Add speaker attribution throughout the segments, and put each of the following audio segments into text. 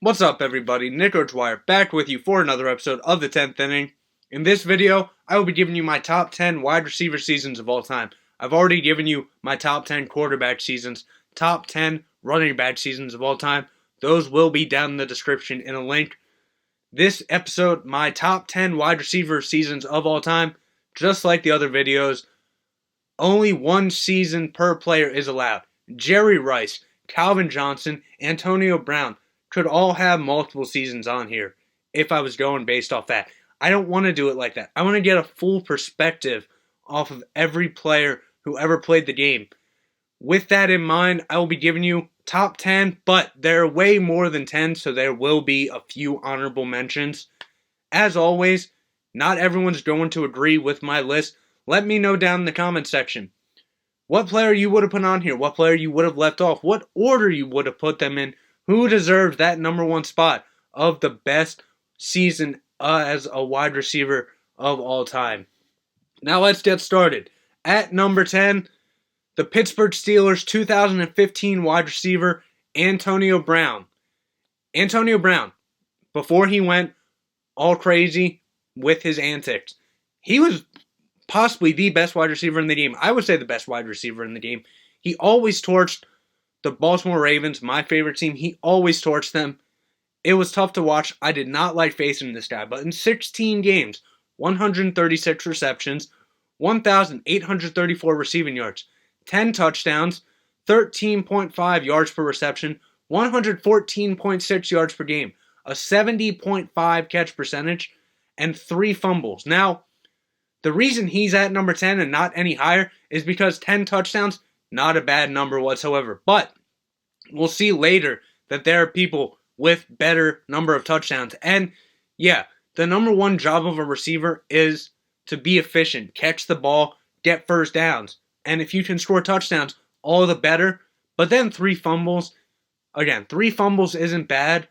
Speaker 1: What's up, everybody? Nick Dwyer back with you for another episode of the 10th inning. In this video, I will be giving you my top 10 wide receiver seasons of all time. I've already given you my top 10 quarterback seasons, top 10 running back seasons of all time. Those will be down in the description in a link. This episode, my top 10 wide receiver seasons of all time, just like the other videos, only one season per player is allowed. Jerry Rice, Calvin Johnson, Antonio Brown could all have multiple seasons on here if I was going based off that. I don't want to do it like that. I want to get a full perspective off of every player who ever played the game. With that in mind, I will be giving you top 10, but there are way more than 10, so there will be a few honorable mentions. As always, not everyone's going to agree with my list. Let me know down in the comment section what player you would have put on here, what player you would have left off, what order you would have put them in. Who deserves that number one spot of the best season as a wide receiver of all time? Now let's get started. At number 10, the Pittsburgh Steelers 2015 wide receiver, Antonio Brown. Antonio Brown, before he went all crazy with his antics, he was possibly the best wide receiver in the game. I would say the best wide receiver in the game. He always torched the Baltimore Ravens, my favorite team. He always torched them. It was tough to watch. I did not like facing this guy. But in 16 games, 136 receptions, 1,834 receiving yards, 10 touchdowns, 13.5 yards per reception, 114.6 yards per game, a 70.5 catch percentage, and 3 fumbles. Now, the reason he's at number 10 and not any higher is because 10 touchdowns, not a bad number whatsoever. But we'll see later that there are people with better number of touchdowns. And yeah, the number one job of a receiver is to be efficient, catch the ball, get first downs. And if you can score touchdowns, all the better. But then 3 fumbles. Again, 3 fumbles isn't bad,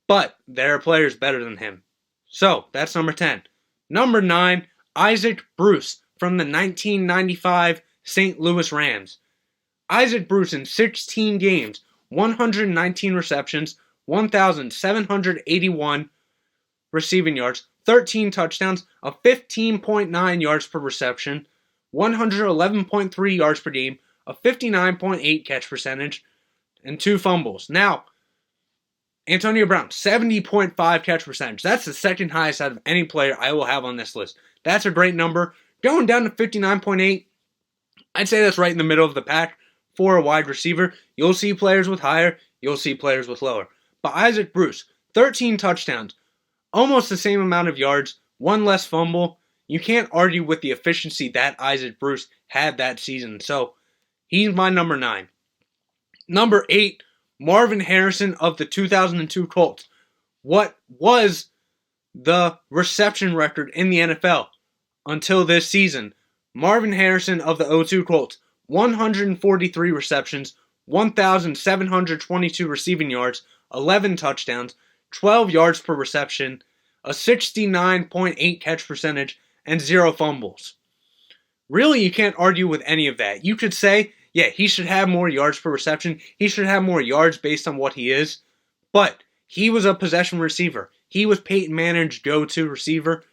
Speaker 1: but there are players better than him. So that's number 10. Number 9, Isaac Bruce from the 1995 St. Louis Rams. Isaac Bruce in 16 games, 119 receptions, 1,781 receiving yards, 13 touchdowns, a 15.9 yards per reception, 111.3 yards per game, a 59.8 catch percentage, and 2 fumbles. Now, Antonio Brown, 70.5 catch percentage. That's the second highest out of any player I will have on this list. That's a great number. Going down to 59.8, I'd say that's right in the middle of the pack for a wide receiver. You'll see players with higher, you'll see players with lower. But Isaac Bruce, 13 touchdowns, almost the same amount of yards, 1 less fumble. You can't argue with the efficiency that Isaac Bruce had that season. So, he's my number 9. Number 8, Marvin Harrison of the 2002 Colts. What was the reception record in the NFL until this season? Marvin Harrison of the 2002 Colts, 143 receptions, 1,722 receiving yards, 11 touchdowns, 12 yards per reception, a 69.8 catch percentage, and 0 fumbles. Really, you can't argue with any of that. You could say, yeah, he should have more yards per reception. He should have more yards based on what he is. But he was a possession receiver. He was Peyton Manning's go-to receiver.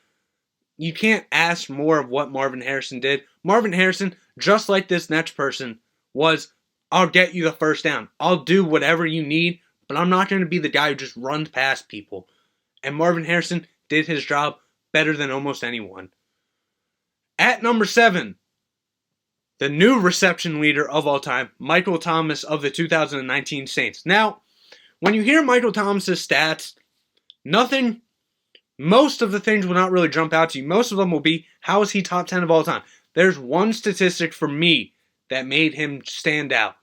Speaker 1: You can't ask more of what Marvin Harrison did. Marvin Harrison, just like this next person, was, I'll get you the first down. I'll do whatever you need, but I'm not going to be the guy who just runs past people. And Marvin Harrison did his job better than almost anyone. At number 7, the new reception leader of all time, Michael Thomas of the 2019 Saints. Now, when you hear Michael Thomas's stats, most of the things will not really jump out to you. Most of them will be, how is he top 10 of all time? There's one statistic for me that made him stand out.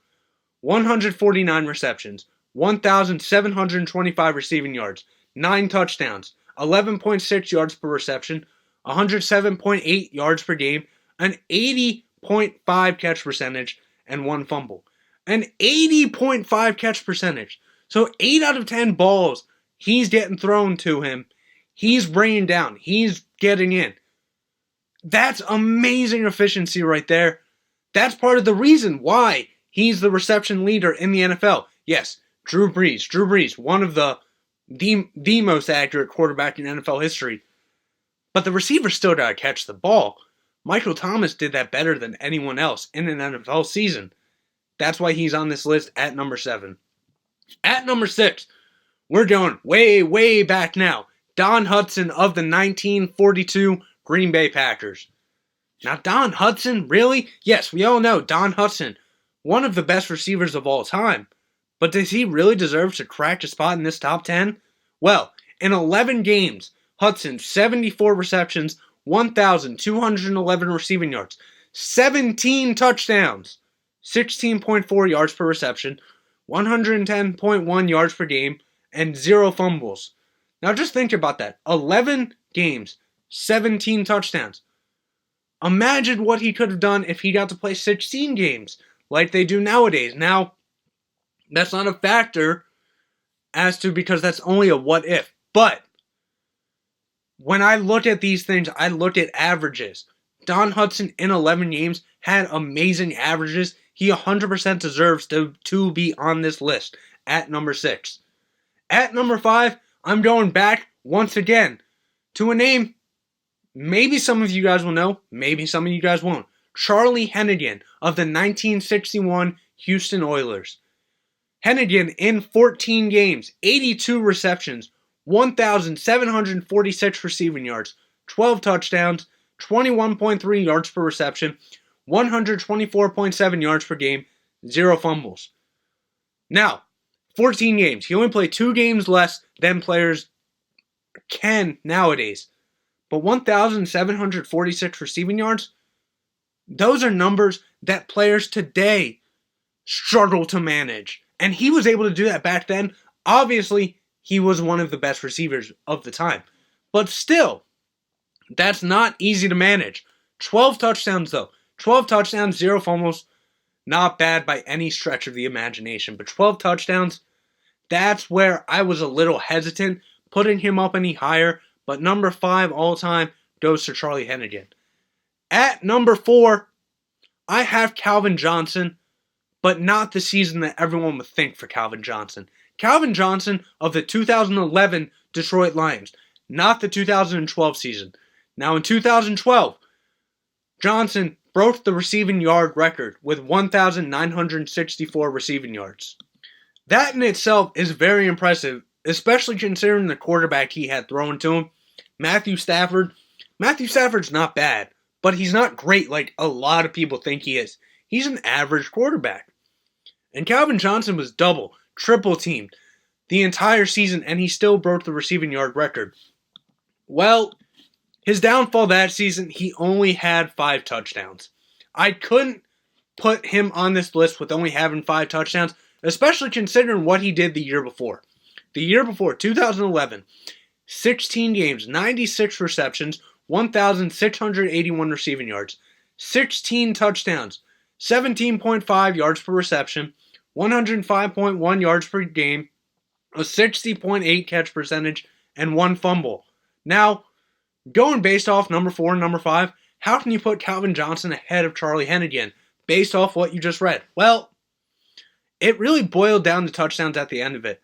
Speaker 1: 149 receptions, 1,725 receiving yards, 9 touchdowns, 11.6 yards per reception, 107.8 yards per game, an 80.5 catch percentage, and 1 fumble. An 80.5 catch percentage. So 8 out of 10 balls he's getting thrown to him, he's bringing down, he's getting in. That's amazing efficiency right there. That's part of the reason why he's the reception leader in the NFL. Yes, Drew Brees, one of the the most accurate quarterback in NFL history. But the receivers still got to catch the ball. Michael Thomas did that better than anyone else in an NFL season. That's why he's on this list at number 7. At number 6, we're going way, way back now. Don Hutson of the 1942 Green Bay Packers. Now, Don Hutson, really? Yes, we all know Don Hutson, one of the best receivers of all time. But does he really deserve to crack a spot in this top 10? Well, in 11 games, Hutson, 74 receptions, 1,211 receiving yards, 17 touchdowns, 16.4 yards per reception, 110.1 yards per game, and 0 fumbles. Now just think about that. 11 games, 17 touchdowns. Imagine what he could have done if he got to play 16 games like they do nowadays. Now, that's not a factor because that's only a what if. But when I look at these things, I look at averages. Don Hutson in 11 games had amazing averages. He 100% deserves to be on this list at number 6. At number 5, I'm going back once again to a name maybe some of you guys will know, maybe some of you guys won't. Charley Hennigan of the 1961 Houston Oilers. Hennigan in 14 games, 82 receptions, 1,746 receiving yards, 12 touchdowns, 21.3 yards per reception, 124.7 yards per game, 0 fumbles. Now, 14 games. He only played 2 games less than players can nowadays. But 1,746 receiving yards, those are numbers that players today struggle to manage. And he was able to do that back then. Obviously, he was one of the best receivers of the time. But still, that's not easy to manage. 12 touchdowns, though. 12 touchdowns, 0 fumbles. Not bad by any stretch of the imagination. But 12 touchdowns, that's where I was a little hesitant putting him up any higher. But number 5 all time goes to Charley Hennigan. At number 4, I have Calvin Johnson, but not the season that everyone would think for Calvin Johnson. Calvin Johnson of the 2011 Detroit Lions, not the 2012 season. Now in 2012, Johnson broke the receiving yard record with 1,964 receiving yards. That in itself is very impressive, especially considering the quarterback he had thrown to him, Matthew Stafford. Matthew Stafford's not bad, but he's not great like a lot of people think he is. He's an average quarterback. And Calvin Johnson was double, triple teamed the entire season, and he still broke the receiving yard record. Well, his downfall that season, he only had 5 touchdowns. I couldn't put him on this list with only having 5 touchdowns, especially considering what he did the year before. The year before, 2011, 16 games, 96 receptions, 1,681 receiving yards, 16 touchdowns, 17.5 yards per reception, 105.1 yards per game, a 60.8 catch percentage, and 1 fumble. Now, going based off number 4 and number 5, how can you put Calvin Johnson ahead of Charley Hennigan based off what you just read? Well, it really boiled down to touchdowns at the end of it.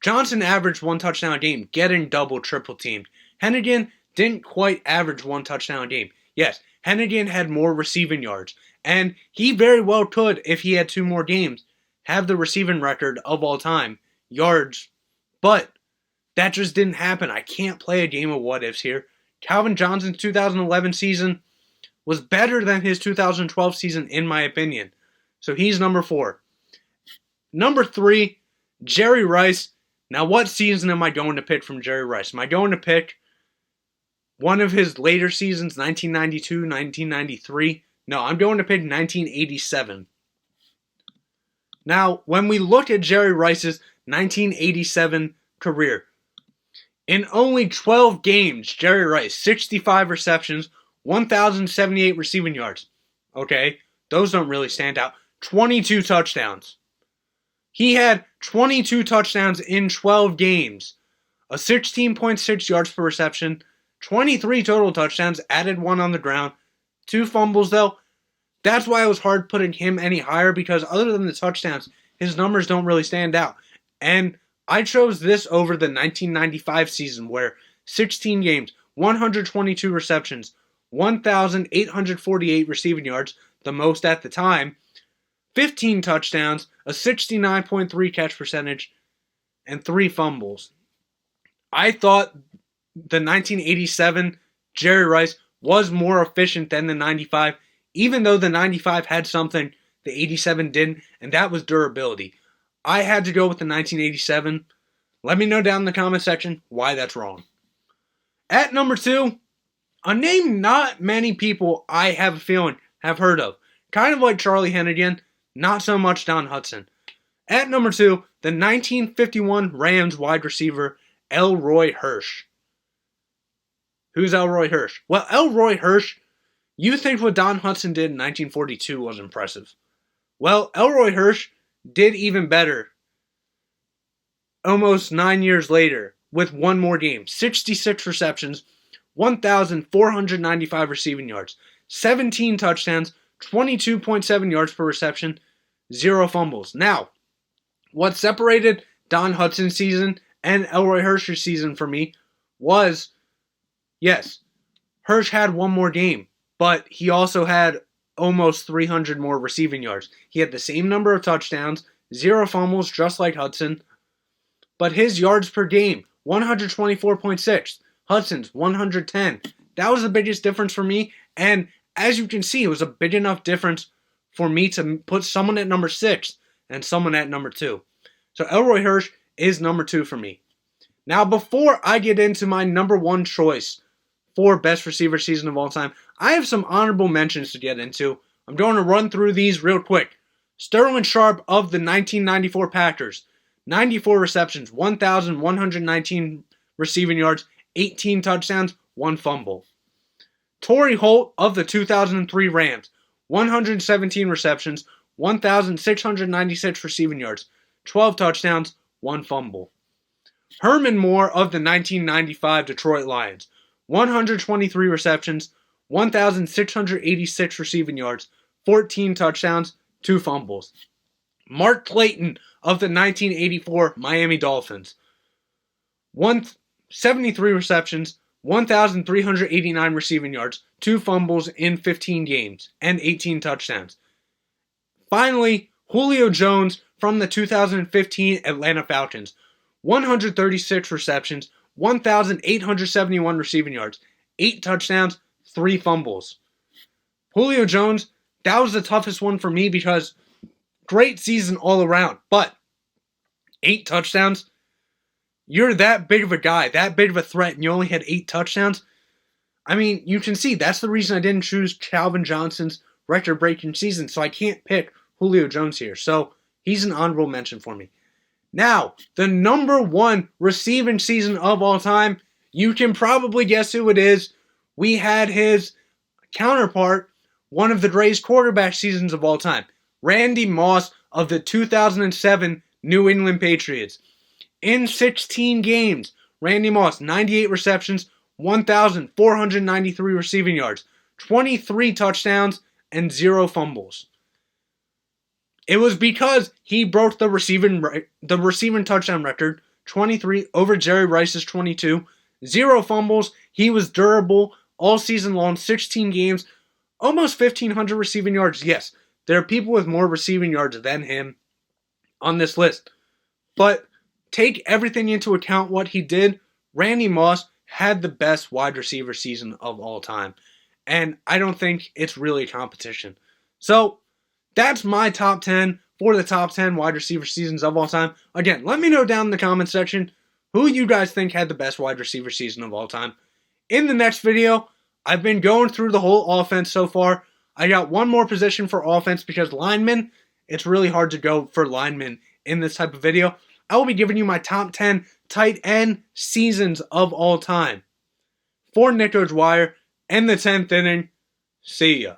Speaker 1: Johnson averaged 1 touchdown a game, getting double, triple teamed. Hennigan didn't quite average 1 touchdown a game. Yes, Hennigan had more receiving yards, and he very well could, if he had 2 more games, have the receiving record of all time, yards. But that just didn't happen. I can't play a game of what-ifs here. Calvin Johnson's 2011 season was better than his 2012 season, in my opinion. So he's number 4. Number 3, Jerry Rice. Now, what season am I going to pick from Jerry Rice? Am I going to pick one of his later seasons, 1992, 1993? No, I'm going to pick 1987. Now, when we look at Jerry Rice's 1987 career, in only 12 games, Jerry Rice, 65 receptions, 1,078 receiving yards. Okay, those don't really stand out. 22 touchdowns. He had 22 touchdowns in 12 games, a 16.6 yards per reception, 23 total touchdowns, added 1 on the ground, 2 fumbles though. That's why it was hard putting him any higher, because other than the touchdowns, his numbers don't really stand out. And I chose this over the 1995 season where 16 games, 122 receptions, 1,848 receiving yards, the most at the time, 15 touchdowns, a 69.3 catch percentage, and 3 fumbles. I thought the 1987 Jerry Rice was more efficient than the 95, even though the 95 had something the 87 didn't, and that was durability. I had to go with the 1987. Let me know down in the comment section why that's wrong. At number 2, a name not many people, I have a feeling, have heard of. Kind of like Charley Hennigan, not so much Don Hutson. At number 2, the 1951 Rams wide receiver, Elroy Hirsch. Who's Elroy Hirsch? Well, Elroy Hirsch, you think what Don Hutson did in 1942 was impressive. Well, Elroy Hirsch did even better almost 9 years later with one more game. 66 receptions, 1,495 receiving yards, 17 touchdowns, 22.7 yards per reception, 0 fumbles. Now, what separated Don Hutson's season and Elroy Hirsch's season for me was, yes, Hirsch had one more game, but he also had almost 300 more receiving yards. He had the same number of touchdowns, 0 fumbles, just like Hutson, but his yards per game, 124.6. Hutson's 110. That was the biggest difference for me, and as you can see, it was a big enough difference for me to put someone at number 6 and someone at number 2. So Elroy Hirsch is number 2 for me. Now, before I get into my number 1 choice for best receiver season of all time, I have some honorable mentions to get into. I'm going to run through these real quick. Sterling Sharpe of the 1994 Packers, 94 receptions, 1,119 receiving yards, 18 touchdowns, 1 fumble. Torry Holt of the 2003 Rams, 117 receptions, 1,696 receiving yards, 12 touchdowns, 1 fumble. Herman Moore of the 1995 Detroit Lions, 123 receptions, 1,686 receiving yards, 14 touchdowns, 2 fumbles. Mark Clayton of the 1984 Miami Dolphins, 173 receptions, 1,389 receiving yards, 2 fumbles in 15 games, and 18 touchdowns. Finally, Julio Jones from the 2015 Atlanta Falcons, 136 receptions, 1,871 receiving yards, 8 touchdowns, 3 fumbles. Julio Jones, that was the toughest one for me because great season all around, but 8 touchdowns, you're that big of a guy, that big of a threat, and you only had 8 touchdowns. I mean, you can see that's the reason I didn't choose Calvin Johnson's record-breaking season, so I can't pick Julio Jones here. So he's an honorable mention for me. Now, the number 1 receiving season of all time, you can probably guess who it is. We had his counterpart, one of the greatest quarterback seasons of all time, Randy Moss of the 2007 New England Patriots. In 16 games, Randy Moss, 98 receptions, 1,493 receiving yards, 23 touchdowns, and 0 fumbles. It was because he broke the receiving touchdown record, 23 over Jerry Rice's 22, 0 fumbles. He was durable all season long, 16 games, almost 1,500 receiving yards. Yes, there are people with more receiving yards than him on this list, but take everything into account what he did. Randy Moss had the best wide receiver season of all time, and I don't think it's really a competition. So that's my top 10 for the top 10 wide receiver seasons of all time. Again, let me know down in the comment section who you guys think had the best wide receiver season of all time. In the next video, I've been going through the whole offense so far. I got one more position for offense because linemen, it's really hard to go for linemen in this type of video. I will be giving you my top 10 tight end seasons of all time. For Nick O'Dwyer and the 10th inning, see ya.